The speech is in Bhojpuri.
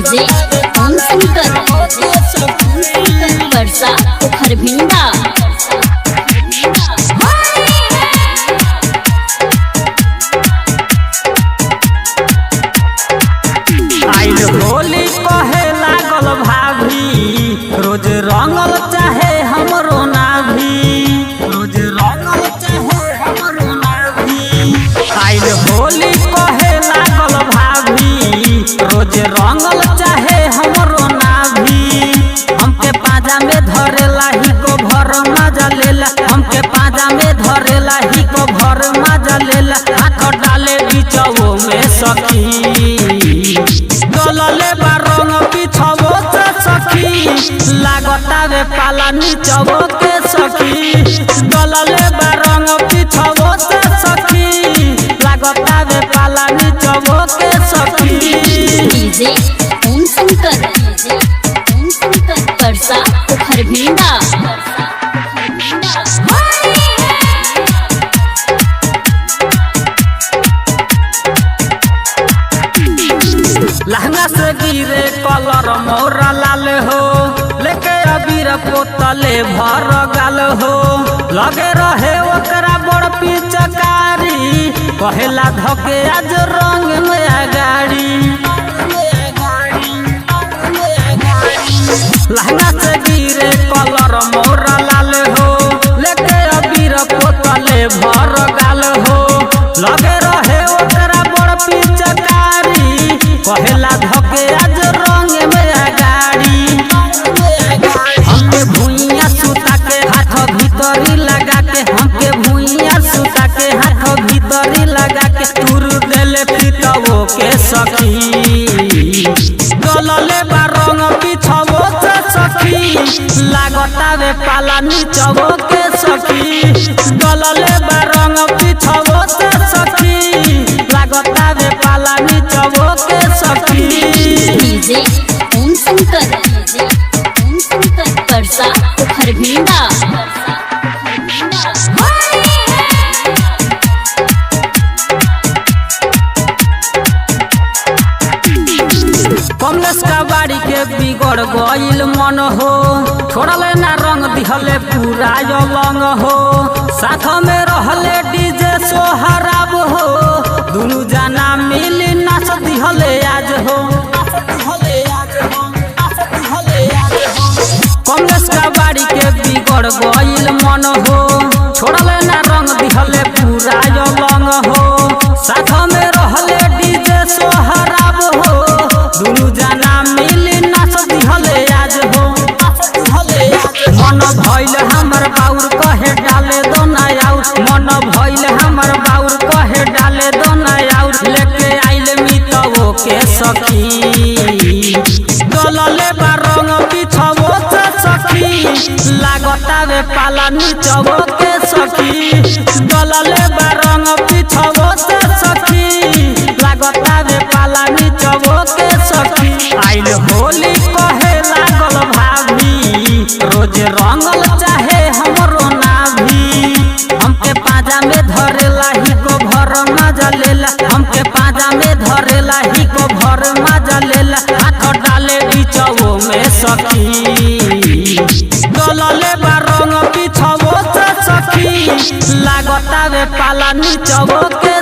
डीजे ओम शंकर वर्षा खरभिंडा होली कहे लागल भाभी रोज रंगल चाहे हमरो नाभी रोज रंगल चाहे हमरो नाभी आइल होली कहे लागल भाभी रोज रंगल चाहे हमरो नाभी हमके पाजा में धरेला ही को भर मजा लेला हमके पाजा में धरेला ही को भर मजा लेला हाथ डाले बीचवो में सखी गलले बारंग पिछवो से सखी लागतावे पाला नीचवो के सखी गलले बारंग पिछवो से सखी लागतावे पाला नीचवो के सखी डीजे ओम शंकर वर्षा खरभिंडा लहंगा से गिरे कलर मोरा लाल हो लेके अबीर पोतले भर गाल हो लगे रहे ओकरा बड़ पिचकारी कहेला धके आज रंग में गाड़ी लहंगा से गिरे कलर मोरा लाल हो लेके अबीर पोतले भर गाल हो लगे रहे ओकरा बड़ पिचकारी कहेला धके आज रंग में गाड़ी हमके भुइया सुता के हाथ भीतरी लगा के हमके भुइया सुता के हाथ भीतरी लगा के तुर देले पिटवो के सखी गलले बारंग पिछवो से सखी लागतावे पाला नीचवो के सखी गलले बारंग पिछवो से सखी लागतावे पाला नीचवो के सखी डीजे ओम शंकर वर्षा खरभिंडा कमलेश का बाड़ी के बिगड़ गईल मन हो छोड़ले ना रंग दिहले पूरा यलंग हो साथ में रहले डीजे सोहराब हो दुनु जाना मिली नाच दिहले आज हो कमलेश का बाड़ी के बिगड़ गईल मन हो छोड़ले ना रंग दिहले पूरा यलंग हो साथ में रहले डीजे सोहराब हो दुनु जाना मिली नाच दिहले आज हो मन भइल हमर बाउर कहे डाले दो नयाउर मन भइल हमर बाउर कहे डाले दो नयाउर लेके आइल मितवो के सखी गलले बारंग पिछवो से सखी लागतावे पाला नीचवो के सखी गलले बारंग पिछवो से सखी लागतावे पाला नीचवो के सखी आइल होली कहे लागल भाभी रोज रंगल चाहे हमरो नाभी हमके पाजा में धरेला ही को भर मजा लेला हमके पाजा में धरेला ही को भर मजा लेला हाथ डाले बीचवो में सखी गलले बारंग पिछवो से सखी लागतावे पाला नीचवो के